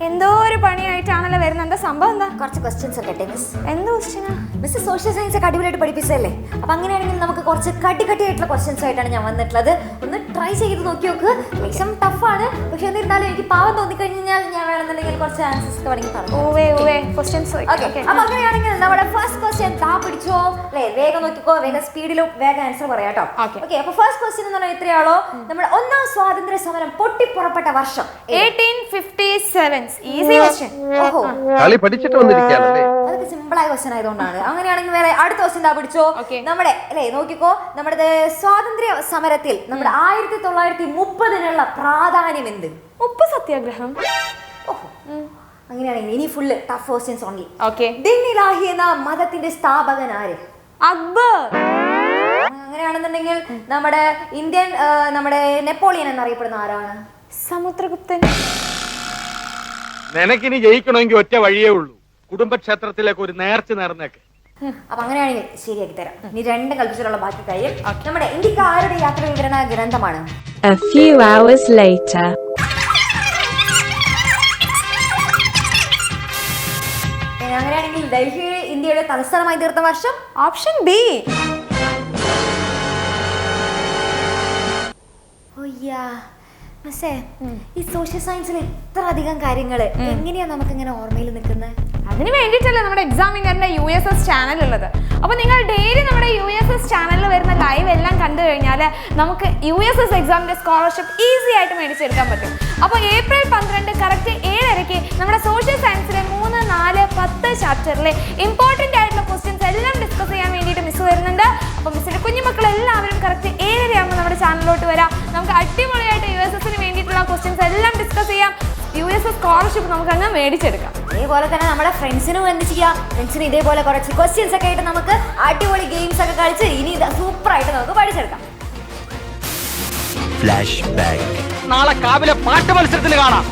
എന്തോ ഒരു പണിയായിട്ടാണല്ലോ വരുന്നത്. എന്താ സംഭവം? എന്താ? കുറച്ച് ക്വസ്റ്റ്യൻസ് ഒക്കെ മിസ്. എന്ത് ക്വസ്റ്റ്യനാ? മിസ് സോഷ്യൽ സയൻസ് ഒക്കെ അടിപൊളിയായിട്ട് പഠിപ്പിച്ചല്ലേ? അപ്പൊ അങ്ങനെയാണെങ്കിൽ നമുക്ക് കുറച്ച് കട്ടിയായിട്ടുള്ള ക്വസ്റ്റ്യൻസ് ആയിട്ടാണ് ഞാൻ വന്നിട്ടുള്ളത്. ഒന്ന് ട്രൈ ചെയ്ത് നോക്കി നോക്ക്. ലേശം ടഫാണ്, പക്ഷെ എന്നിരുന്നാലും എനിക്ക് പാവം തോന്നിക്കഴിഞ്ഞാൽ ഞാൻ വേണമെന്നുണ്ടെങ്കിൽ കുറച്ച് ആൻസേഴ്സ് ഒക്കെ വേണമെങ്കിൽ പറഞ്ഞു. അപ്പൊ അങ്ങനെയാണെങ്കിൽ നമ്മുടെ ഫസ്റ്റ് ക്വസ്റ്റ്യൻ പിടിച്ചോ അല്ലേ? വേഗം നോക്കിക്കോ, വേഗം സ്പീഡിലും വേഗം ആൻസർ പറയാട്ടോ. ഓക്കെ, അപ്പൊ ഫസ്റ്റ് ക്വസ്റ്റ്യൻ എന്ന് പറഞ്ഞാൽ എത്രയാളോ നമ്മുടെ ഒന്നാം സ്വാതന്ത്ര്യ സമരം പൊട്ടിപ്പുറപ്പെട്ട വർഷം 1857. Easy question. ഓഹോ, കളി പഠിച്ചിട്ട് വന്നിരിക്കുകയാണല്ലേ? അതൊക്കെ സിമ്പിൾ ആയ ക്വസ്റ്റ്യൻ ആയതുകൊണ്ടാണ്. അങ്ങനെയാണെങ്കിൽ വേറെ അടുത്ത ക്വസ്റ്റ്യൻ പിടിച്ചോ. നമ്മുടെ അല്ലേ നോക്കിക്കോ, നമ്മുടെ സ്വാതന്ത്ര്യ സമരത്തിൽ നമ്മുടെ 1930 പ്രാധാന്യം എന്ത്? ഉപ്പ് സത്യാഗ്രഹം. ഓഹോ, അങ്ങനെയാണെങ്കിൽ ഇനി ഫുള്ള് ടഫ് ക്വസ്റ്റ്യൻസ് ഓൺലി. ദിൻ-ഇ-ഇലാഹി എന്ന മതത്തിന്റെ സ്ഥാപകൻ ആര്? അക്ബർ. അങ്ങനെയാണെന്നുണ്ടെങ്കിൽ നമ്മുടെ ഇന്ത്യൻ നമ്മുടെ നെപ്പോളിയൻ എന്നറിയപ്പെടുന്ന ആരാണ്? സമുദ്രഗുപ്തൻ. നിനക്കിനി ജയിക്കണമെങ്കിൽ ഒറ്റ വഴിയേ ഉള്ളൂ, കുടുംബക്ഷേത്രത്തിലേക്ക് ഒരു നേർച്ച നേർന്നേക്ക്. അപ്പൊ അങ്ങനെയാണെങ്കിൽ ശരിയാക്കി തരാം. ഇനി രണ്ടും കൽപ്പിച്ചിട്ടുള്ള ബാക്കി കാര്യം. നമ്മുടെ ഇന്ത്യക്ക് ആരുടെ യാത്ര വിവരണ ഗ്രന്ഥമാണ്? A few hours later. അങ്ങനെയാണെങ്കിൽ ഡൽഹി ഇന്ത്യയുടെ തലസ്ഥാനമായി തീർത്ത വർഷം? Option B. ഈ സോഷ്യൽ സയൻസിൽ ഇത്ര അധികം കാര്യങ്ങള് എങ്ങനെയാ നമുക്ക് ഇങ്ങനെ ഓർമ്മയിൽ നിൽക്കുന്നത്? അതിന് വേണ്ടിയിട്ടല്ലേ നമ്മുടെ എക്സാമിനറിന്റെ USS ചാനൽ ഉള്ളത്. അപ്പോൾ നിങ്ങൾ ഡെയിലി നമ്മുടെ USS ചാനലിൽ വരുന്ന ലൈവ് എല്ലാം കണ്ടു കഴിഞ്ഞാൽ നമുക്ക് USS എക്സാമിന്റെ സ്കോളർഷിപ്പ് ഈസി ആയിട്ട് മേടിച്ചെടുക്കാൻ പറ്റും. അപ്പോൾ ഏപ്രിൽ 12 കറക്റ്റ് 7:30 നമ്മുടെ സോഷ്യൽ സയൻസിലെ 3, 4, 10 ചാപ്റ്ററിലെ ഇമ്പോർട്ടൻ്റ് ആയിട്ടുള്ള ക്വസ്റ്റ്യൻസ് എല്ലാം ഡിസ്കസ് ചെയ്യാൻ വേണ്ടിയിട്ട് മിസ് വരുന്നുണ്ട്. അപ്പോൾ മിസ്സിന്റെ കുഞ്ഞുമക്കൾ എല്ലാവരും കറക്റ്റ് 7:30 ആകുമ്പോൾ നമ്മുടെ ചാനലിലോട്ട് വരാം. നമുക്ക് അടിപൊളിയായിട്ട് USSന് വേണ്ടിയിട്ടുള്ള ക്വസ്റ്റ്യൻസ് എല്ലാം ഡിസ്കസ് ചെയ്യാം. USS സ്കോളർഷിപ്പ് നമുക്ക് അങ്ങ് മേടിച്ചെടുക്കാം. അതേപോലെ തന്നെ നമ്മുടെ ഫ്രണ്ട്സിനും എന്ത് ചെയ്യാം, ഫ്രണ്ട്സിന് ഇതേപോലെ കുറച്ച് ക്വസ്റ്റ്യൻസ് ഒക്കെ ആയിട്ട് നമുക്ക് അടിപൊളി ഗെയിംസ് ഒക്കെ കളിച്ച് ഇനി സൂപ്പർ ആയിട്ട് നമുക്ക് പഠിച്ചെടുക്കാം. നാളെ കാവിലെ പാട്ട് മത്സരത്തിന് കാണാം.